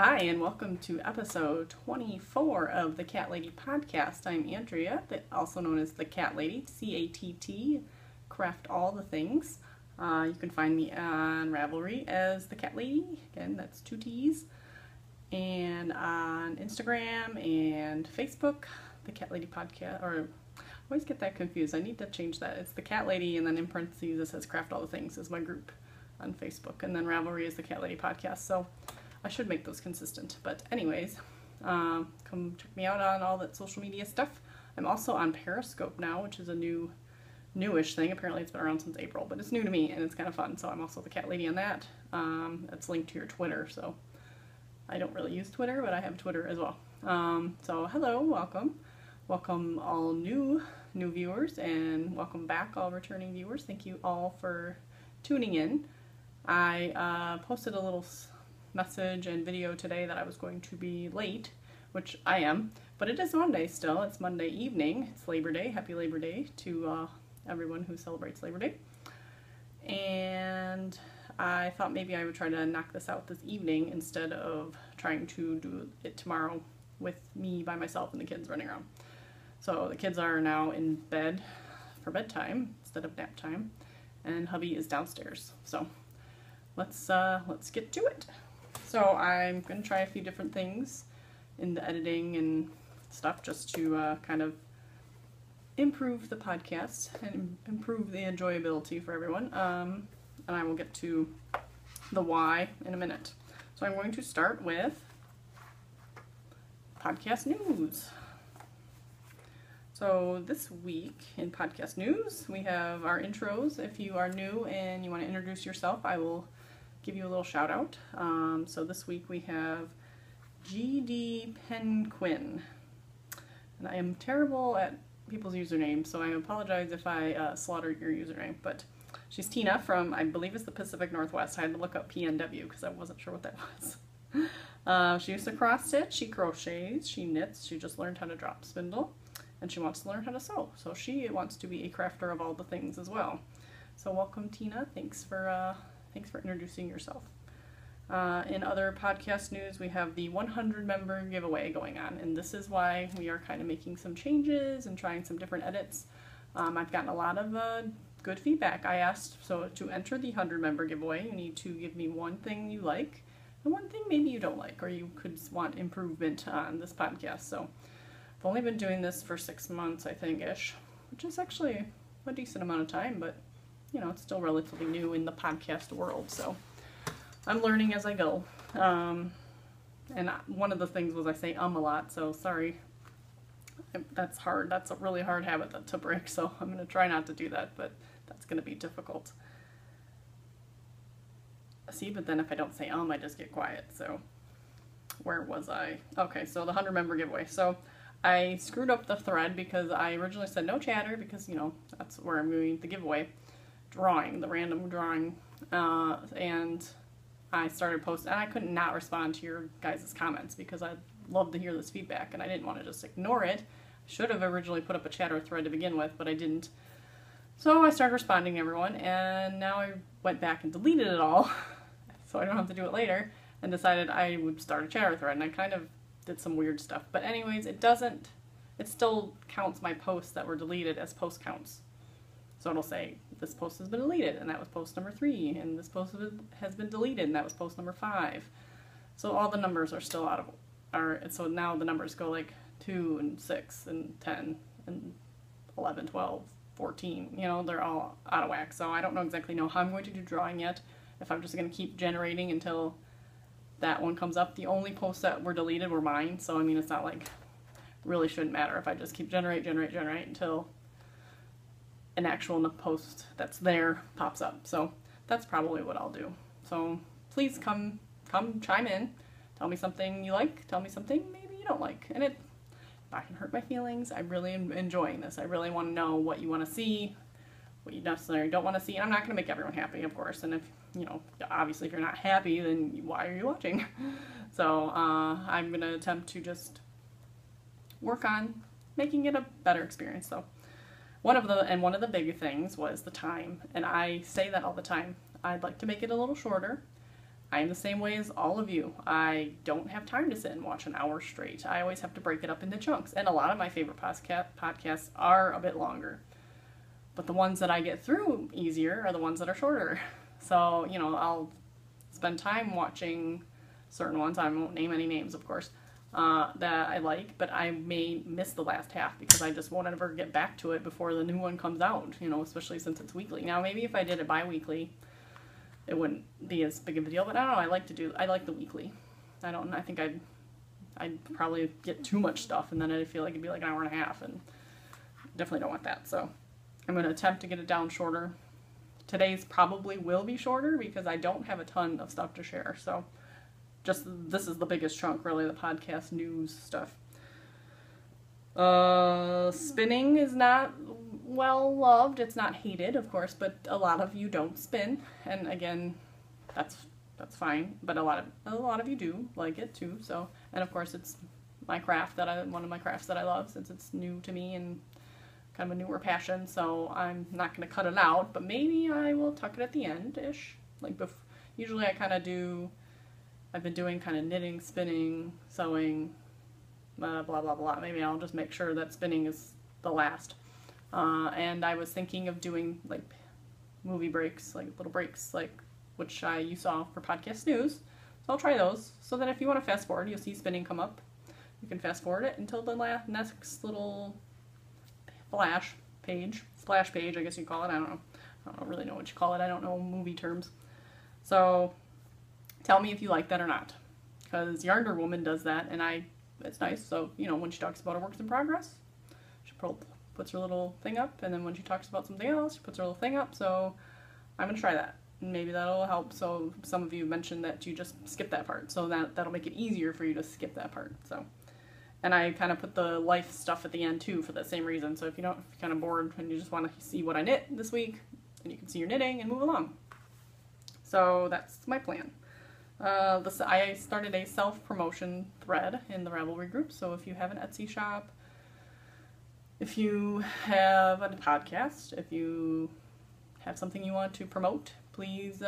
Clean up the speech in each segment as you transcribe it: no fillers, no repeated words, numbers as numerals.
Hi, and welcome to episode 24 of the Cat Lady podcast. I'm Andrea, also known as the Cat Lady, C-A-T-T, craft all the things. You can find me on Ravelry as the Cat Lady, again, that's 2 T's, and on Instagram and Facebook, the Cat Lady podcast, or I always get that confused. I need to change that. It's the Cat Lady, and then in parentheses it says craft all the things is my group on Facebook, and then Ravelry is the Cat Lady podcast. So I should make those consistent. But anyways, come check me out on all that social media stuff. I'm also on Periscope now, which is a newish thing. Apparently it's been around since April, but it's new to me and it's kind of fun. So I'm also the Cat Lady on that. It's linked to your Twitter, so I don't really use Twitter, but I have Twitter as well. So hello, welcome. Welcome all new viewers, and welcome back all returning viewers. Thank you all for tuning in. I posted a little message and video today that I was going to be late, which I am, but it is Monday still. It's Monday evening. It's Labor Day. Happy Labor Day to everyone who celebrates Labor Day. And I thought maybe I would try to knock this out this evening instead of trying to do it tomorrow with me by myself and the kids running around. So the kids are now in bed for bedtime instead of nap time, and hubby is downstairs. So let's get to it. So I'm going to try a few different things in the editing and stuff just to kind of improve the podcast and improve the enjoyability for everyone. And I will get to the why in a minute. So I'm going to start with podcast news. So this week in podcast news, we have our intros. If you are new and you want to introduce yourself, I will give you a little shout out. So this week we have GD Penquin, and I am terrible at people's usernames, so I apologize if I slaughter your username, but she's Tina from, I believe it's the Pacific Northwest. I had to look up PNW because I wasn't sure what that was. She used to cross stitch, she crochets, she knits, she just learned how to drop spindle, and she wants to learn how to sew. So she wants to be a crafter of all the things as well. So welcome, Tina. Thanks for introducing yourself. In other podcast news, we have the 100 member giveaway going on, and this is why we are kind of making some changes and trying some different edits. I've gotten a lot of good feedback. I asked, so to enter the 100 member giveaway, you need to give me one thing you like and one thing maybe you don't like, or you could want improvement on this podcast. So I've only been doing this for 6 months, I think-ish, which is actually a decent amount of time, but you know, it's still relatively new in the podcast world, so I'm learning as I go. And one of the things was I say a lot, so sorry. That's hard. That's a really hard habit to break, so I'm going to try not to do that, but that's going to be difficult. See, but then if I don't say I just get quiet, so where was I? Okay, so the 100 member giveaway. So I screwed up the thread because I originally said no chatter because, you know, that's where I'm doing the giveaway. The random drawing, and I started posting, and I couldn't not respond to your guys' comments because I'd love to hear this feedback, and I didn't want to just ignore it. I should have originally put up a chatter thread to begin with, but I didn't. So I started responding to everyone, and now I went back and deleted it all, so I don't have to do it later, and decided I would start a chatter thread, and I kind of did some weird stuff. But anyways, it still counts my posts that were deleted as post counts. So it'll say, this post has been deleted, and that was post number 3, and this post has been deleted, and that was post number 5. So all the numbers are still so now the numbers go like 2 and 6 and 10 and 11, 12, 14, you know, they're all out of whack. So I don't exactly know how I'm going to do drawing yet, if I'm just going to keep generating until that one comes up. The only posts that were deleted were mine, so I mean, it's not like, really shouldn't matter if I just keep generate until an actual post that's there pops up. So that's probably what I'll do. So please come chime in. Tell me something you like. Tell me something maybe you don't like. And if I can hurt my feelings, I really am enjoying this. I really want to know what you want to see, what you necessarily don't want to see. And I'm not going to make everyone happy, of course. And if, you know, obviously if you're not happy, then why are you watching? So I'm going to attempt to just work on making it a better experience. So one of the big things was the time, and I say that all the time. I'd like to make it a little shorter. I am the same way as all of you. I don't have time to sit and watch an hour straight. I always have to break it up into chunks. And a lot of my favorite podcasts are a bit longer. But the ones that I get through easier are the ones that are shorter. So, you know, I'll spend time watching certain ones. I won't name any names, of course, that I like. But I may miss the last half because I just won't ever get back to it before the new one comes out, you know, especially since it's weekly. Now, maybe if I did it bi-weekly, it wouldn't be as big of a deal, but I don't know, I like the weekly. I think I'd probably get too much stuff, and then I'd feel like it'd be like an hour and a half, and definitely don't want that, so I'm going to attempt to get it down shorter. Today's probably will be shorter because I don't have a ton of stuff to share, so this is the biggest chunk, really, the podcast news stuff. Spinning is not well loved. It's not hated, of course, but a lot of you don't spin, and again, that's fine. But a lot of you do like it too. So, and of course, it's one of my crafts that I love, since it's new to me and kind of a newer passion. So I'm not going to cut it out, but maybe I will tuck it at the end ish. Like usually I kind of do. I've been doing kind of knitting, spinning, sewing. Blah, blah, blah. Maybe I'll just make sure that spinning is the last. And I was thinking of doing like movie breaks, like little breaks, like which you saw for podcast news. So I'll try those. So then if you want to fast forward, you'll see spinning come up. You can fast forward it until the next little splash page, I guess you call it. I don't really know what you call it. I don't know movie terms. So tell me if you like that or not. Because Yarnder Woman does that, and it's nice. So, you know, when she talks about her works in progress, she puts her little thing up, and then when she talks about something else, she puts her little thing up. So I'm going to try that. And maybe that'll help. So some of you mentioned that you just skip that part. So that'll make it easier for you to skip that part. So, and I kind of put the life stuff at the end too for that same reason. So if you're kind of bored and you just want to see what I knit this week, then you can see your knitting and move along. So that's my plan. I started a self-promotion thread in the Ravelry group, so if you have an Etsy shop, if you have a podcast, if you have something you want to promote, please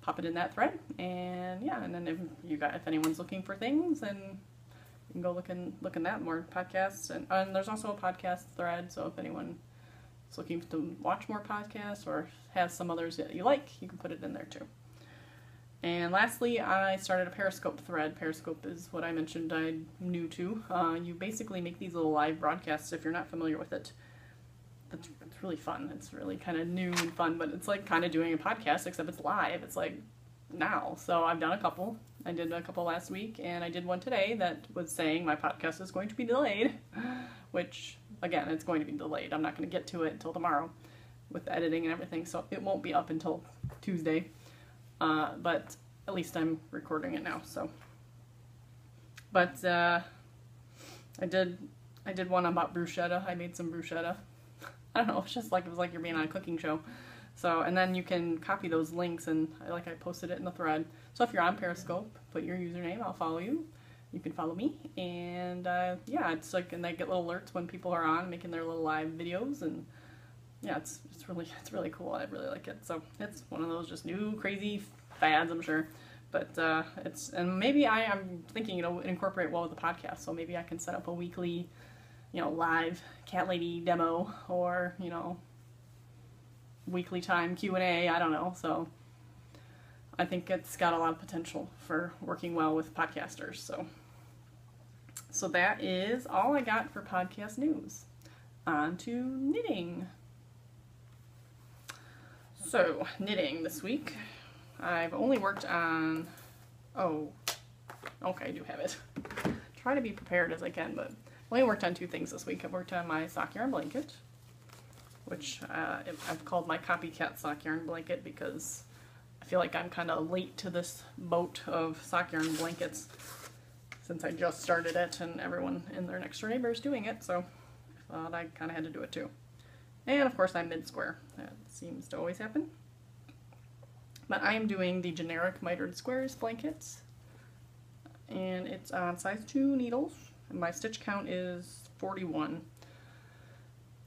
pop it in that thread, and yeah, and then if anyone's looking for things, then you can go look in that, more podcasts, and there's also a podcast thread, so if anyone is looking to watch more podcasts or has some others that you like, you can put it in there too. And lastly, I started a Periscope thread. Periscope is what I mentioned I'm new to. You basically make these little live broadcasts if you're not familiar with it. It's really fun. It's really kind of new and fun, but it's like kind of doing a podcast, except it's live. It's like now. So I've done a couple. I did a couple last week, and I did one today that was saying my podcast is going to be delayed, which, again, it's going to be delayed. I'm not going to get to it until tomorrow with editing and everything, so it won't be up until Tuesday. But at least I'm recording it now, so. But, I did one about bruschetta. I made some bruschetta. I don't know, it was like you're being on a cooking show. So, and then you can copy those links, and I posted it in the thread. So if you're on Periscope, put your username, I'll follow you. You can follow me, and, yeah, it's like, and they get little alerts when people are on, making their little live videos, and yeah, it's really cool. I really like it. So it's one of those just new crazy fads, I'm sure. But and maybe I'm thinking it'll incorporate well with the podcast. So maybe I can set up a weekly, live Cat Lady demo, or weekly time Q&A. I don't know. So I think it's got a lot of potential for working well with podcasters. So that is all I got for podcast news. On to knitting. So, knitting this week. I've only worked on, I do have it. Try to be prepared as I can, but I've only worked on 2 things this week. I've worked on my sock yarn blanket, which I've called my copycat sock yarn blanket because I feel like I'm kind of late to this boat of sock yarn blankets since I just started it and everyone in their next door neighbor is doing it, so I thought I kind of had to do it too. And of course I'm mid-square. That seems to always happen. But I am doing the generic mitered squares blankets. And it's on size 2 needles. And my stitch count is 41.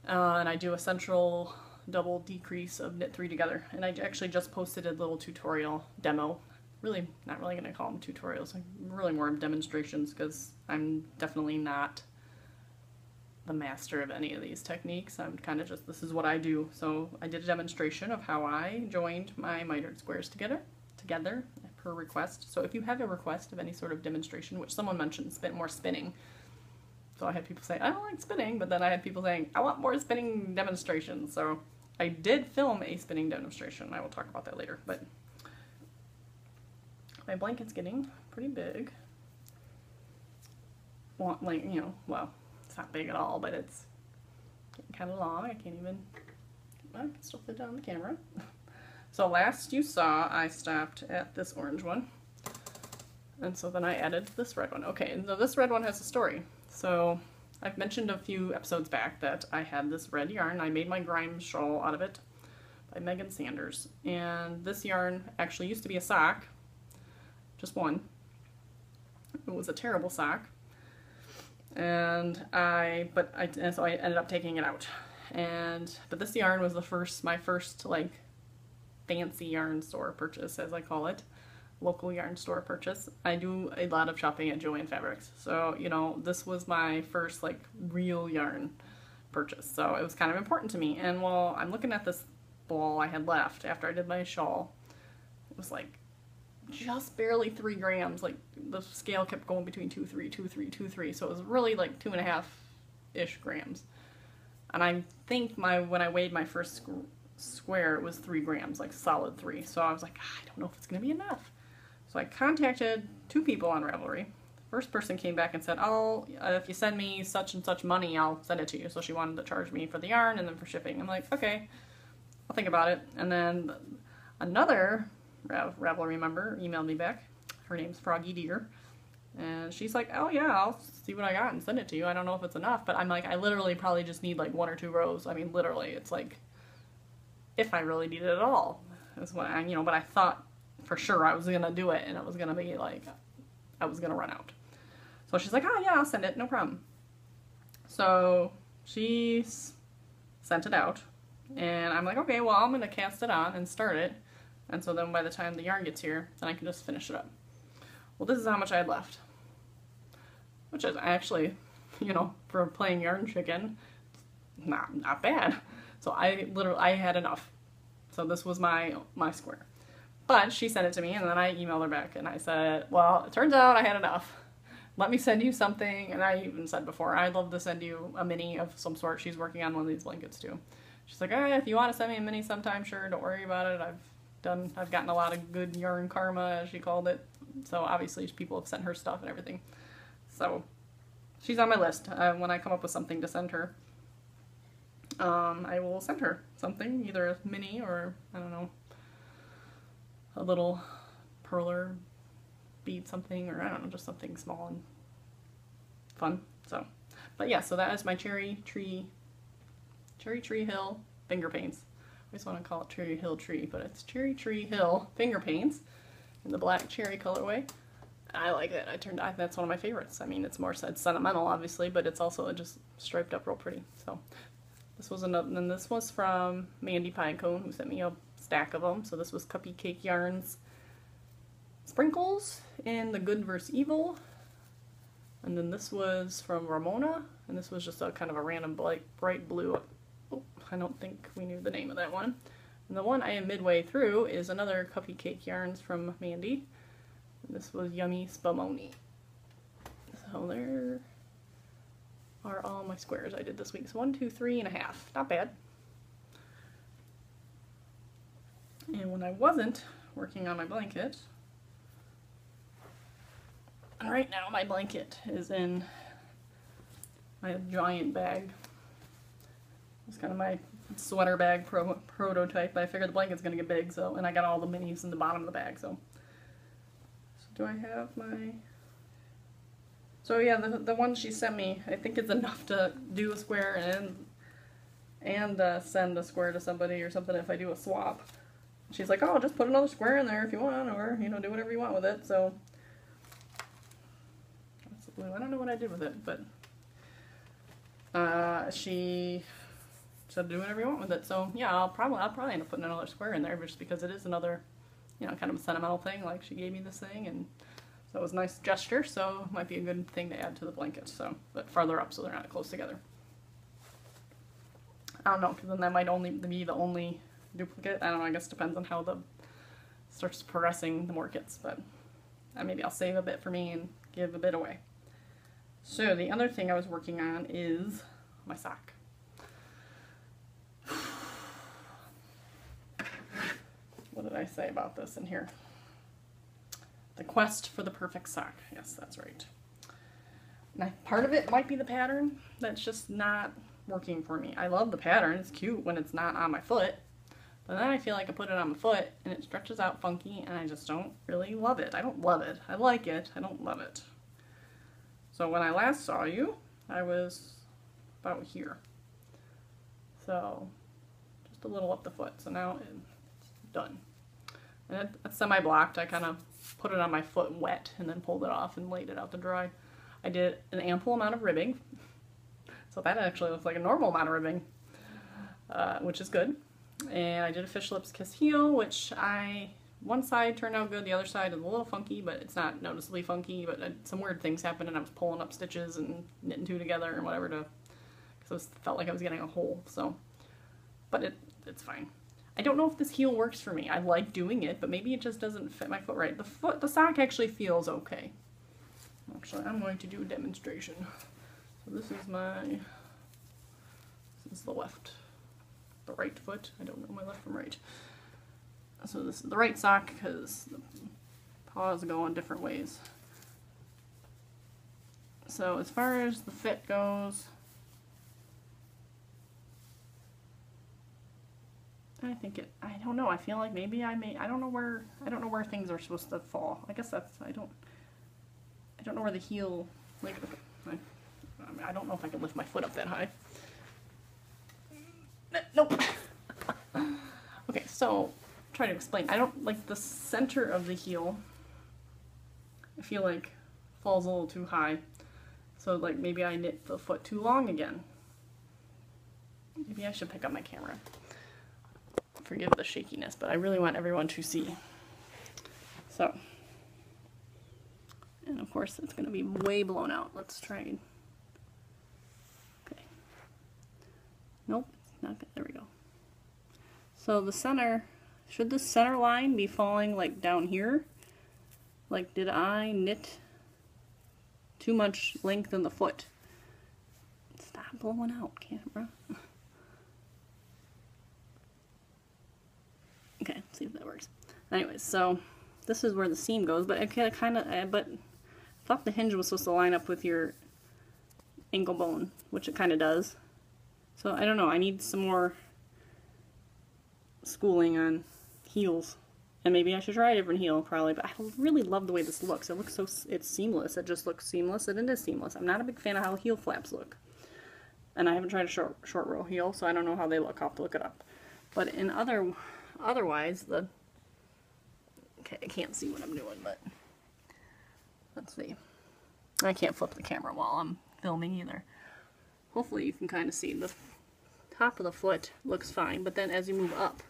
And I do a central double decrease of knit 3 together. And I actually just posted a little tutorial demo. Really, not really going to call them tutorials, like really more demonstrations, because I'm definitely not the master of any of these techniques. I'm kind of just, this is what I do. So I did a demonstration of how I joined my mitered squares together per request. So if you have a request of any sort of demonstration, which someone mentioned, more spinning. So I had people say, I don't like spinning, but then I had people saying, I want more spinning demonstrations. So I did film a spinning demonstration. I will talk about that later, but my blanket's getting pretty big. Well, like, you know, well, it's not big at all, but it's getting kind of long. I can't even, I can still fit down the camera. So last you saw, I stopped at this orange one. And so then I added this red one. Okay, and so this red one has a story. So I've mentioned a few episodes back that I had this red yarn. I made my Grimes shawl out of it by Megan Sanders. And this yarn actually used to be a sock. Just one. It was a terrible sock. And so I ended up taking it out. But this yarn was my first like fancy yarn store purchase, as I call it. Local yarn store purchase. I do a lot of shopping at Joann Fabrics. So, you know, this was my first like real yarn purchase. So it was kind of important to me. And while I'm looking at this ball I had left after I did my shawl, it was like just barely 3 grams. Like the scale kept going between 2.3, 2.3, 2.3. So it was really like 2.5-ish grams. And I think when I weighed my first square, it was 3 grams, like solid 3. So I was like, I don't know if it's gonna be enough. So I contacted 2 people on Ravelry. The first person came back and said, oh, if you send me such and such money, I'll send it to you. So she wanted to charge me for the yarn and then for shipping. I'm like, okay, I'll think about it. And then another Ravelry member emailed me back. Her name's Froggy Deer. And she's like, oh yeah, I'll see what I got and send it to you. I don't know if it's enough, but I'm like, I literally probably just need like 1 or 2 rows. I mean, literally, it's like, if I really need it at all. That's what I, you know, but I thought for sure I was gonna do it and it was gonna be like, I was gonna run out. So she's like, oh yeah, I'll send it, no problem. So she sent it out and I'm like, okay, well, I'm gonna cast it on and start it. And so then by the time the yarn gets here, then I can just finish it up. Well, this is how much I had left, which is actually, you know, for playing yarn chicken, not bad. So I had enough. So this was my square. But she sent it to me and then I emailed her back and I said, well, it turns out I had enough. Let me send you something. And I even said before, I'd love to send you a mini of some sort. She's working on one of these blankets too. She's like, if you want to send me a mini sometime, sure, don't worry about it. I've gotten a lot of good yarn karma, as she called it. So obviously people have sent her stuff and everything. So she's on my list. When I come up with something to send her, I will send her something, either a mini or, I don't know, a little perler bead something, or I don't know, just something small and fun. So, but yeah, so that is my Cherry Tree Hill finger paints. I just want to call it Cherry Hill Tree, but it's Cherry Tree Hill finger paints in the black cherry colorway. I like it. That's one of my favorites. I mean, it's sentimental, obviously, but it's also just striped up real pretty. So this was another, and this was from Mandy Pinecone, who sent me a stack of them. So this was Cuppy Cake Yarns Sprinkles in the Good vs. Evil. And then this was from Ramona, and this was just a kind of a random bright blue. Oh, I don't think we knew the name of that one. And the one I am midway through is another Cuppy Cake Yarns from Mandy. And this was Yummy Spumoni. So there are all my squares I did this week. So 1, 2, 3.5. Not bad. And when I wasn't working on my blanket, and right now my blanket is in my giant bag. It's kind of my sweater bag prototype. I figured the blanket's gonna get big, so, and I got all the minis in the bottom of the bag, so do I have my... So yeah, the one she sent me, I think it's enough to do a square and send a square to somebody or something if I do a swap. She's like, oh, just put another square in there if you want, or, you know, do whatever you want with it. So that's the blue. I don't know what I did with it, but she So do whatever you want with it. So yeah, I'll probably end up putting another square in there just because it is another, you know, kind of a sentimental thing. Like she gave me this thing, and so it was a nice gesture. So it might be a good thing to add to the blanket. So, but farther up so they're not close together. I don't know, because then that might only be the only duplicate. I don't know. I guess it depends on how the starts progressing. The more it gets, but maybe I'll save a bit for me and give a bit away. So the other thing I was working on is my sock. What did I say about this in here? The quest for the perfect sock. Yes, that's right. Now, part of it might be the pattern that's just not working for me. I love the pattern. It's cute when it's not on my foot. But then I feel like I put it on my foot and it stretches out funky and I just don't really love it. I don't love it. I like it. I don't love it. So when I last saw you, I was about here. So just a little up the foot. So now it's done. And it's semi-blocked. I kind of put it on my foot wet and then pulled it off and laid it out to dry. I did an ample amount of ribbing. So that actually looks like a normal amount of ribbing, which is good. And I did a fish lips kiss heel, which one side turned out good, the other side is a little funky, but it's not noticeably funky, but some weird things happened and I was pulling up stitches and knitting two together and whatever because it felt like I was getting a hole, so, but it's fine. I don't know if this heel works for me. I like doing it, but maybe it just doesn't fit my foot right. The sock actually feels okay. Actually, I'm going to do a demonstration. So this is the right foot. I don't know my left from right. So this is the right sock because the paws go in different ways. So as far as the fit goes, I don't know, I feel like maybe I don't know where things are supposed to fall. I guess that's, I don't know where the heel, like, I don't know if I can lift my foot up that high. Nope. Okay, so try to explain. I don't like the center of the heel. I feel like falls a little too high. So like maybe I knit the foot too long again. Maybe I should pick up my camera. Forgive the shakiness, but I really want everyone to see. So, and of course it's going to be way blown out. Let's try. Okay. Nope, it's not good. There we go. So the center, should the center line be falling like down here? Like, did I knit too much length in the foot? Stop blowing out, camera. Okay, let's see if that works. Anyways, so this is where the seam goes, but I thought the hinge was supposed to line up with your ankle bone, which it kind of does. So I don't know, I need some more schooling on heels. And maybe I should try a different heel, probably, but I really love the way this looks. It looks so, it's seamless. It just looks seamless, and it is seamless. I'm not a big fan of how heel flaps look. And I haven't tried a short row heel, so I don't know how they look. I'll have to look it up. But in otherwise, okay, I can't see what I'm doing, but let's see. I can't flip the camera while I'm filming either. Hopefully you can kind of see the top of the foot looks fine, but then as you move up,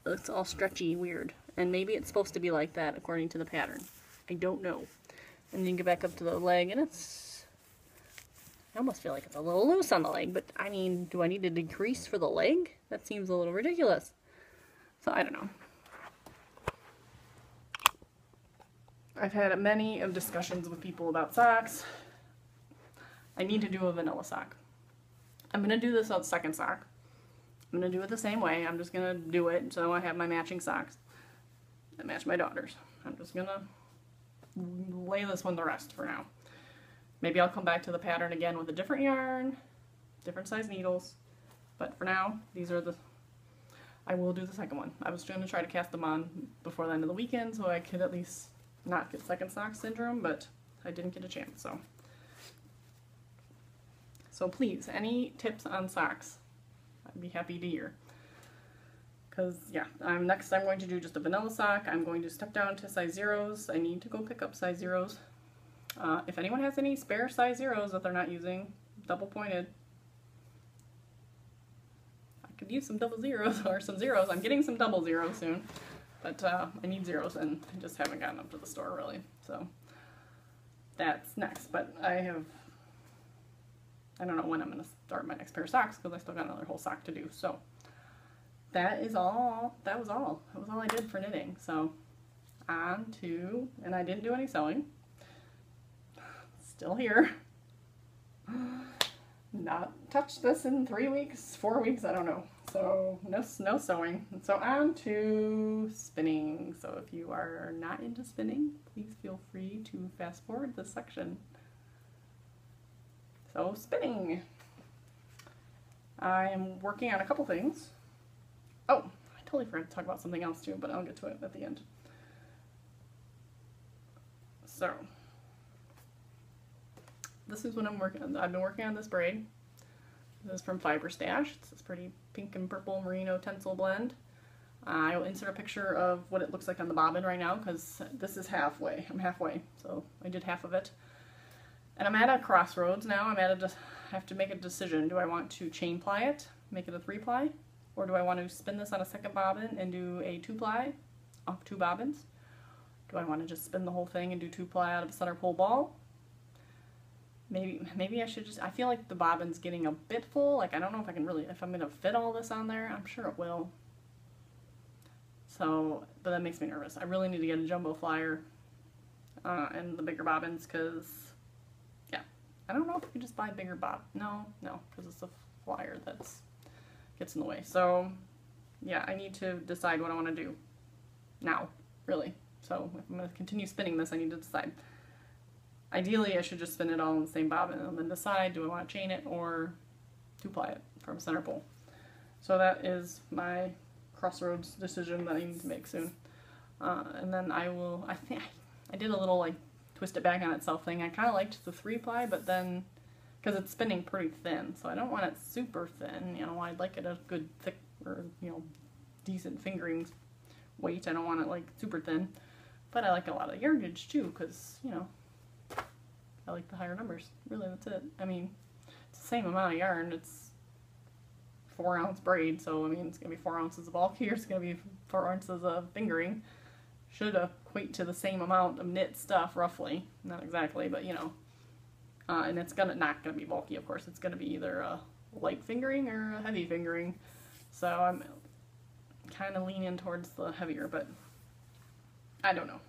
it's all stretchy weird, and maybe it's supposed to be like that according to the pattern. I don't know. And you get back up to the leg, and I almost feel like it's a little loose on the leg, but I mean, do I need to decrease for the leg? That seems a little ridiculous. So I don't know. I've had many of discussions with people about socks. I need to do a vanilla sock. I'm going to do this on second sock. I'm going to do it the same way. I'm just going to do it so I have my matching socks that match my daughter's. I'm just going to lay this one to rest for now. Maybe I'll come back to the pattern again with a different yarn, different size needles, but for now, I will do the second one. I was going to try to cast them on before the end of the weekend so I could at least not get second sock syndrome, but I didn't get a chance, So please, any tips on socks? I'd be happy to hear. Because, yeah, next I'm going to do just a vanilla sock. I'm going to step down to size zeros. I need to go pick up size zeros. If anyone has any spare size zeros that they're not using, double pointed, could use some double zeros or some zeros. I'm getting some double zeros soon, but I need zeros and I just haven't gotten up to the store really. So that's next, but I don't know when I'm going to start my next pair of socks because I still got another whole sock to do. So that is all. That was all I did for knitting. So on to, and I didn't do any sewing. Still here. Not touched this in 3 weeks, 4 weeks, I don't know. So no sewing. So on to spinning. So if you are not into spinning, please feel free to fast forward this section. So spinning. I am working on a couple things. Oh, I totally forgot to talk about something else too, but I'll get to it at the end. So this is what I'm working on. I've been working on this braid. This is from Fiber Stash. It's this pretty pink and purple merino tencel blend. I will insert a picture of what it looks like on the bobbin right now because this is halfway. I'm halfway, so I did half of it. And I'm at a crossroads now. I have to make a decision. Do I want to chain ply it, make it a 3-ply, or do I want to spin this on a second bobbin and do a 2-ply off 2 bobbins? Do I want to just spin the whole thing and do 2-ply out of a center pole ball? Maybe I should just, I feel like the bobbin's getting a bit full. Like I don't know if I can really, if I'm going to fit all this on there. I'm sure it will. So, but that makes me nervous. I really need to get a jumbo flyer and the bigger bobbins because, yeah, I don't know if you can just buy bigger No, because it's a flyer that gets in the way. So, yeah, I need to decide what I want to do now, really. So if I'm going to continue spinning this, I need to decide. Ideally, I should just spin it all in the same bobbin and then decide, do I want to chain it or 2-ply it from center pole. So that is my crossroads decision that I need to make soon. And then I think I did a little like twist it back on itself thing. I kind of liked the 3-ply, but then, because it's spinning pretty thin, so I don't want it super thin, you know, I'd like it a good thick or, you know, decent fingering weight. I don't want it like super thin, but I like a lot of yardage too, because, you know, I like the higher numbers. Really, that's it. I mean, it's the same amount of yarn. It's 4-ounce braid, so I mean, it's gonna be 4 ounces of bulk here. It's gonna be 4 ounces of fingering. Should equate to the same amount of knit stuff, roughly. Not exactly, but you know. And it's not gonna be bulky, of course. It's gonna be either a light fingering or a heavy fingering. So I'm kind of leaning towards the heavier, but I don't know.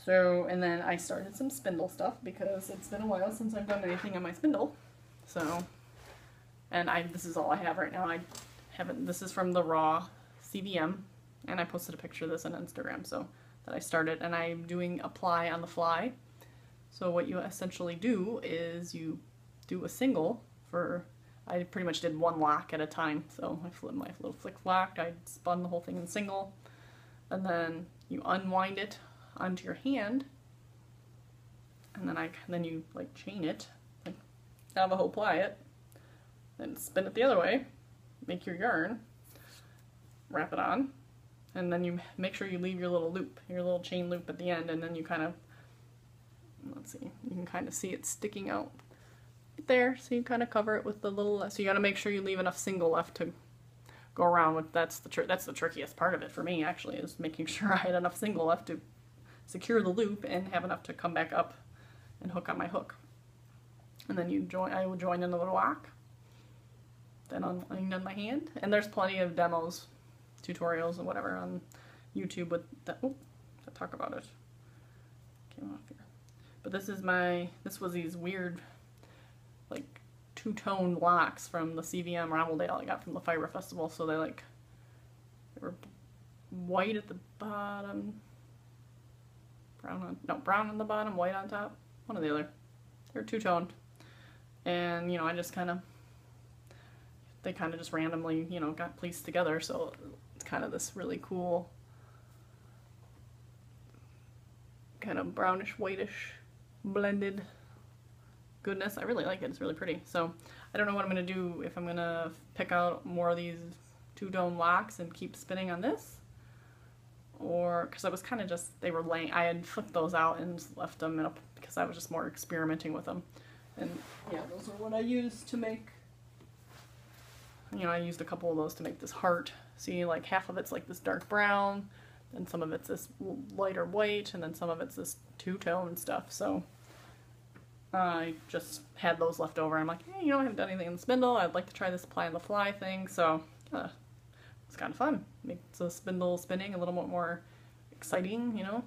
So, and then I started some spindle stuff because it's been a while since I've done anything on my spindle. So, and this is all I have right now. I haven't, this is from the raw CVM, and I posted a picture of this on Instagram, so that I started, and I'm doing apply on the fly. So what you essentially do is you do a single for, I pretty much did 1 lock at a time. So I flipped my little flick locked, I spun the whole thing in single, and then you unwind it onto your hand, and then you like chain it, like Navajo ply it, then spin it the other way, make your yarn, wrap it on, and then you make sure you leave your little loop, your little chain loop at the end, and then you kind of, let's see, you can kind of see it sticking out there, so you kind of cover it with the little, so you got to make sure you leave enough single left to go around with. That's the trickiest part of it for me, actually, is making sure I had enough single left to secure the loop and have enough to come back up and hook on my hook. And then I will join in the little lock, then unwind on my hand. And there's plenty of demos, tutorials, and whatever on YouTube with that. Oh, I'll talk about it. Came off here. But this was these weird, like, 2-tone locks from the CVM Rammeldale I got from the Fiber Festival. So they were white at the bottom, brown on the bottom, white on top, one or the other. They're 2-toned, and you know, they kind of just randomly, you know, got pieced together. So it's kind of this really cool, kind of brownish whitish blended goodness. I really like it. It's really pretty. So I don't know what I'm going to do, if I'm going to pick out more of these 2-tone locks and keep spinning on this, or because I was kind of just, I had flipped those out and left them because I was just more experimenting with them. And yeah, those are what I used to make you know, I used a couple of those to make this heart. See, like half of it's like this dark brown, and some of it's this lighter white, and then some of it's this two-tone stuff. So I just had those left over. I'm like, hey, you know, I haven't done anything in the spindle. I'd like to try this apply on the fly thing. So it's kind of fun. Makes the spindle spinning a little bit more exciting, you know.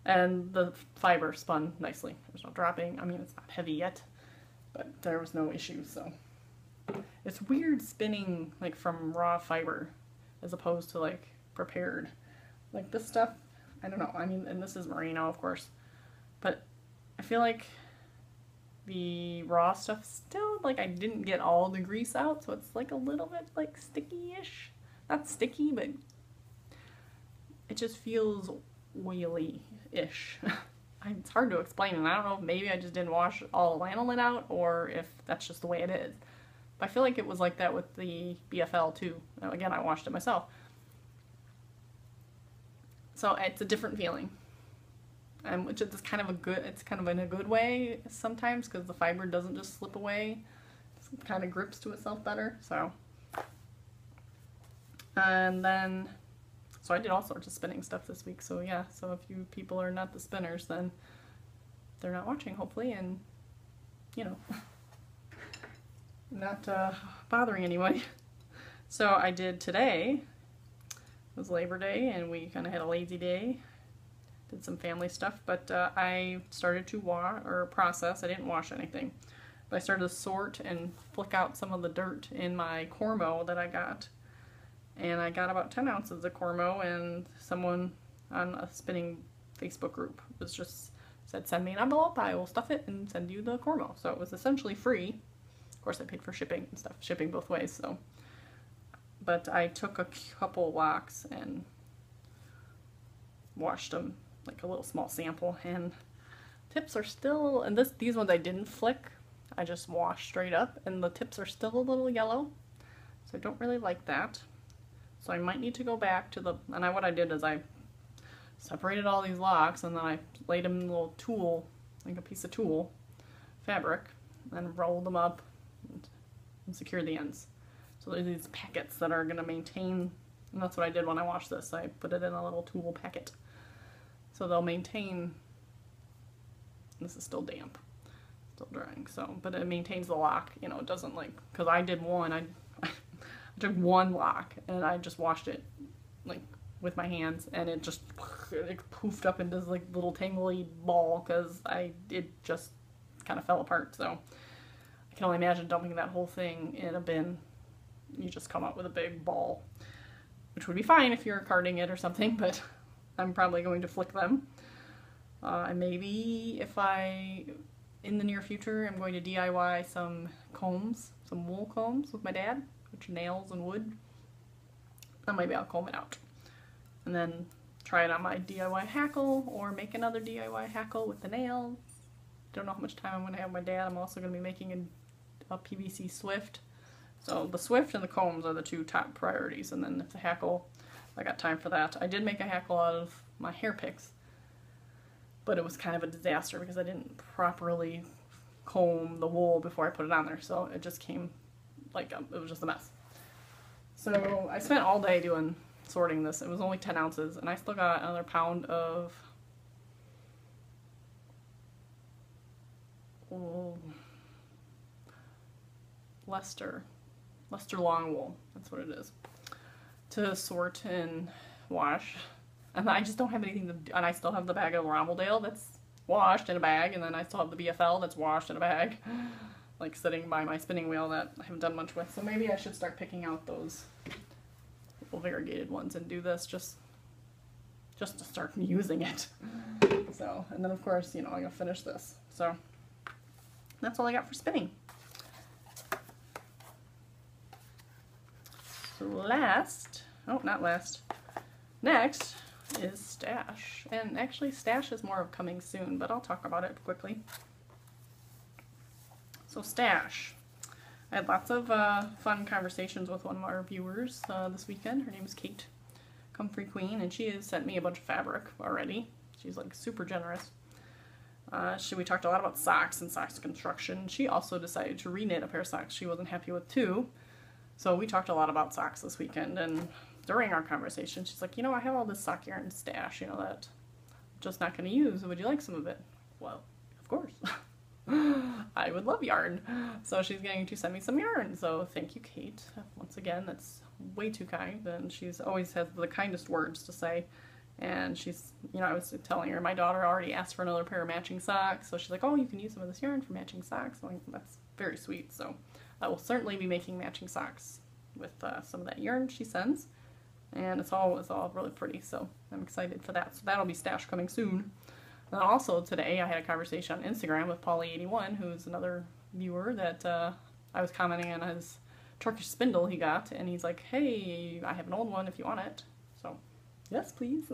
And the fiber spun nicely. There's no dropping. I mean, it's not heavy yet, but there was no issue. So it's weird spinning like from raw fiber as opposed to like prepared. Like this stuff, I don't know. I mean, and this is merino, of course, but I feel like the raw stuff still, like, I didn't get all the grease out, so it's like a little bit like sticky-ish. Not sticky, but it just feels oily-ish. It's hard to explain, and I don't know if maybe I just didn't wash all the lanolin out, or if that's just the way it is. But I feel like it was like that with the BFL too. Now, again, I washed it myself. So it's a different feeling. Which is kind of a good, it's kind of in a good way sometimes, because the fiber doesn't just slip away. It kind of grips to itself better, so. And then, so I did all sorts of spinning stuff this week, so yeah, so if you people are not the spinners, then they're not watching, hopefully, and, you know, not bothering anybody. So I did today, it was Labor Day, and we kind of had a lazy day. Did some family stuff, but I started to process. I didn't wash anything, but I started to sort and flick out some of the dirt in my Cormo that I got. And I got about 10 ounces of Cormo, and someone on a spinning Facebook group was just said, send me an envelope, I will stuff it and send you the Cormo. So it was essentially free. Of course I paid for shipping and stuff, shipping both ways, so. But I took a couple wocks and washed them, like a little small sample, and tips are still, and these ones I didn't flick, I just washed straight up, and the tips are still a little yellow, so I don't really like that. So I might need to go back to what I did is I separated all these locks, and then I laid them in a little tool, like a piece of tulle fabric, and rolled them up and secured the ends. So there's these packets that are going to maintain, and that's what I did when I washed this. I put it in a little tulle packet. So they'll maintain, this is still damp, still drying, so, but it maintains the lock, you know, it doesn't like, because I did one, I took one lock, and I just washed it, like, with my hands, and it just, it poofed up into this, like, little tangly ball, because it just kind of fell apart, so I can only imagine dumping that whole thing in a bin. You just come out with a big ball, which would be fine if you're carding it or something, but I'm probably going to flick them. And maybe if in the near future, I'm going to DIY some combs, some wool combs with my dad, which are nails and wood. Then maybe I'll comb it out. And then try it on my DIY hackle, or make another DIY hackle with the nails. Don't know how much time I'm going to have with my dad. I'm also going to be making a PVC Swift. So the Swift and the combs are the two top priorities, and then if the hackle, I got time for that. I did make a hackle out of my hair picks, but it was kind of a disaster because I didn't properly comb the wool before I put it on there, so it just came like, it was just a mess. So I spent all day sorting this. It was only 10 ounces, and I still got another pound of Leicester long wool, that's what it is, to sort and wash. And I just don't have anything to do, and I still have the bag of Rommeldale that's washed in a bag, and then I still have the BFL that's washed in a bag, like sitting by my spinning wheel that I haven't done much with. So maybe I should start picking out those little variegated ones and do this just to start using it. So, and then of course, you know, I'm gonna finish this. So that's all I got for spinning. So next is stash. And actually stash is more of coming soon, but I'll talk about it quickly. So stash. I had lots of fun conversations with one of our viewers this weekend. Her name is Kate, Comfrey Queen, and she has sent me a bunch of fabric already. She's like super generous. We talked a lot about socks and socks construction. She also decided to reknit a pair of socks she wasn't happy with too. So we talked a lot about socks this weekend, and during our conversation, she's like, you know, I have all this sock yarn stash, you know, that I'm just not going to use. Would you like some of it? Well, of course. I would love yarn. So she's going to send me some yarn. So thank you, Kate. Once again, that's way too kind. And she's always has the kindest words to say. And she's, you know, I was telling her my daughter already asked for another pair of matching socks. So she's like, oh, you can use some of this yarn for matching socks. I'm like, that's very sweet. So I will certainly be making matching socks with some of that yarn she sends. And it's all really pretty. So I'm excited for that. So that'll be stash coming soon. And also today I had a conversation on Instagram with Polly81, who's another viewer that I was commenting on his Turkish spindle he got, and he's like, hey, I have an old one if you want it. So, yes, please.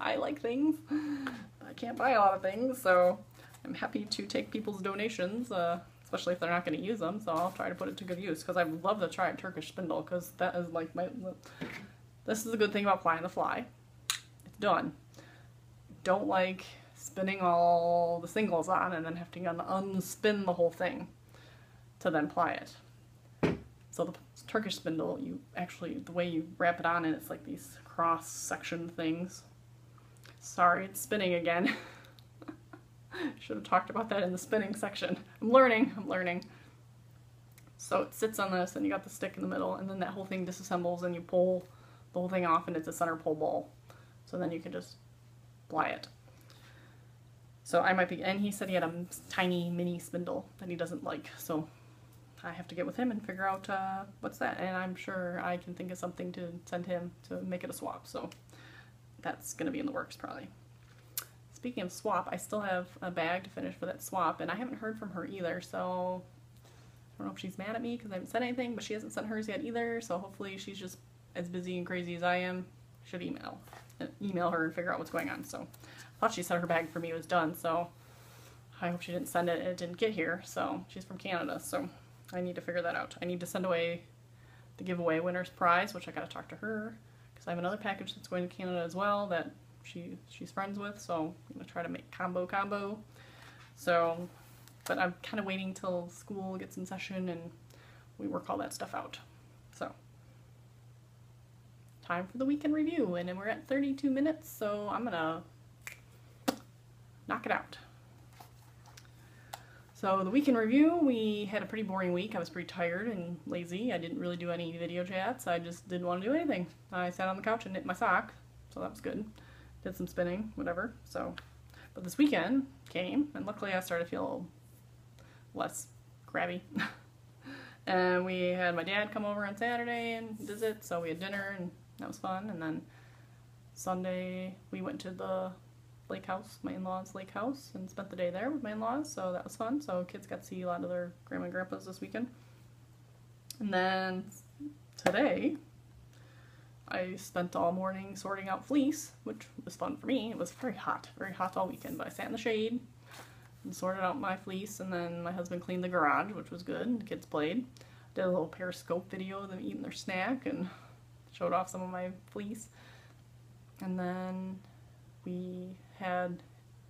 I like things. I can't buy a lot of things, so I'm happy to take people's donations, especially if they're not going to use them, so I'll try to put it to good use, because I would love to try a Turkish spindle, because that is like this is a good thing about Fly on the Fly. It's done. Don't like spinning all the singles on and then having to unspin the whole thing to then ply it. So the Turkish spindle, you actually, the way you wrap it on, and it's like these cross-section things. Sorry, it's spinning again. Should have talked about that in the spinning section. I'm learning. So it sits on this, and you got the stick in the middle, and then that whole thing disassembles, and you pull the whole thing off, and it's a center pull ball. So then you can just ply it. So I might be, and he said he had a tiny mini spindle that he doesn't like, so I have to get with him and figure out what's that, and I'm sure I can think of something to send him to make it a swap, so that's going to be in the works probably. Speaking of swap, I still have a bag to finish for that swap, and I haven't heard from her either, so I don't know if she's mad at me because I haven't said anything, but she hasn't sent hers yet either, so hopefully she's just as busy and crazy as I am. I should email her and figure out what's going on, so I thought she said her bag for me was done, so I hope she didn't send it and it didn't get here. So she's from Canada, so I need to figure that out. I need to send away the giveaway winner's prize, which I gotta talk to her, because I have another package that's going to Canada as well that she's friends with, so I'm gonna try to make combo. So, but I'm kind of waiting till school gets in session and we work all that stuff out. So, time for the weekend review, and then we're at 32 minutes, so I'm gonna knock it out. So the weekend review, we had a pretty boring week. I was pretty tired and lazy. I didn't really do any video chats. I just didn't want to do anything. I sat on the couch and knit my sock, so that was good. Did some spinning, whatever. So, but this weekend came, and luckily I started to feel less crabby. And we had my dad come over on Saturday and visit, so we had dinner, and that was fun. And then Sunday we went to the lake house, my in-laws' lake house, and spent the day there with my in-laws, so that was fun. So kids got to see a lot of their grandma and grandpas this weekend. And then today I spent all morning sorting out fleece, which was fun for me. It was very hot all weekend, but I sat in the shade and sorted out my fleece, and then my husband cleaned the garage, which was good. The kids played. Did a little Periscope video of them eating their snack and showed off some of my fleece. And then we had,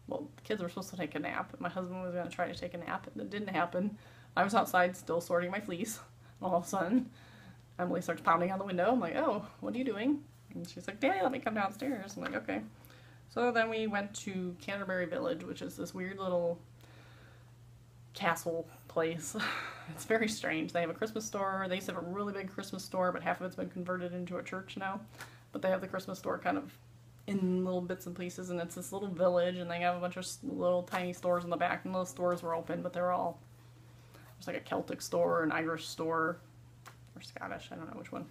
well, the kids were supposed to take a nap. My husband was going to try to take a nap, and it didn't happen. I was outside still sorting my fleece, and all of a sudden Emily starts pounding on the window. I'm like, oh, what are you doing? And she's like, Daddy, let me come downstairs. I'm like, okay. So then we went to Canterbury Village, which is this weird little castle place. It's very strange. They have a Christmas store. They used to have a really big Christmas store, but half of it's been converted into a church now. But they have the Christmas store kind of in little bits and pieces, and it's this little village, and they have a bunch of little tiny stores in the back, and those stores were open, but they're all, there's like a Celtic store, an Irish store, or Scottish, I don't know which one,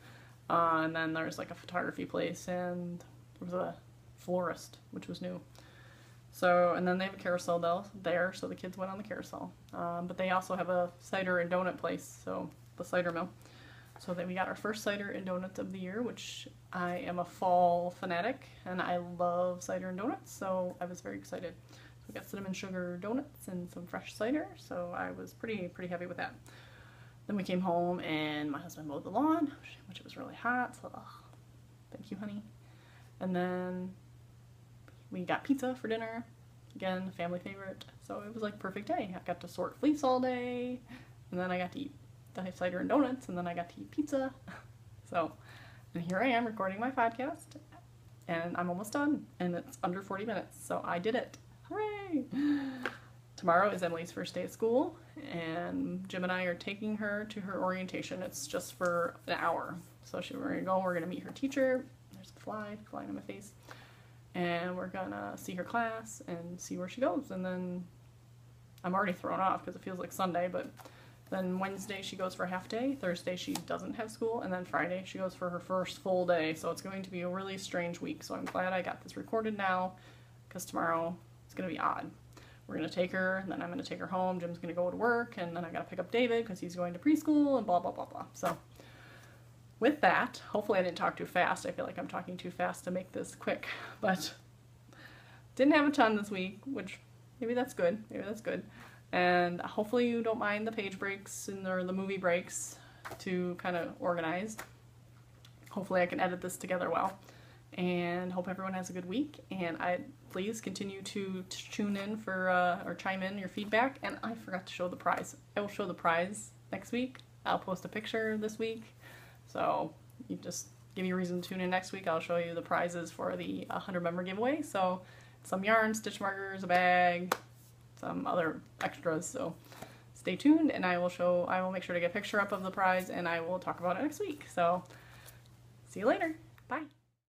and then there's like a photography place, and there was a florist, which was new. So, and then they have a carousel there, so the kids went on the carousel, but they also have a cider and donut place, so the cider mill. So then we got our first cider and donuts of the year, which I am a fall fanatic, and I love cider and donuts, so I was very excited. So we got cinnamon sugar donuts and some fresh cider, so I was pretty happy with that. Then we came home, and my husband mowed the lawn, which was really hot, so thank you, honey. And then we got pizza for dinner, again, family favorite, so it was like a perfect day. I got to sort fleece all day, and then I got to eat. the cider and donuts, and then I got to eat pizza. So, and here I am recording my podcast, and I'm almost done, and it's under 40 minutes, so I did it. Hooray! Tomorrow is Emily's first day at school, and Jim and I are taking her to her orientation. It's just for an hour. So we're gonna go, we're gonna meet her teacher. There's a fly flying on my face. And we're gonna see her class and see where she goes. And then I'm already thrown off because it feels like Sunday, but then Wednesday she goes for a half day, Thursday she doesn't have school, and then Friday she goes for her first full day. So it's going to be a really strange week. So I'm glad I got this recorded now, because tomorrow it's gonna be odd. We're gonna take her, and then I'm gonna take her home, Jim's gonna go to work, and then I gotta pick up David because he's going to preschool, and blah, blah, blah, blah. So with that, hopefully I didn't talk too fast. I feel like I'm talking too fast to make this quick, but didn't have a ton this week, which maybe that's good. Maybe that's good. And hopefully you don't mind the page breaks or the movie breaks to kind of organize. Hopefully I can edit this together well. And hope everyone has a good week. And please continue to tune in for or chime in your feedback. And I forgot to show the prize. I will show the prize next week. I'll post a picture this week. So you just give me a reason to tune in next week. I'll show you the prizes for the 100 member giveaway. So some yarn, stitch markers, a bag, some other extras. So stay tuned, and I will make sure to get a picture up of the prize, and I will talk about it next week. So see you later. Bye.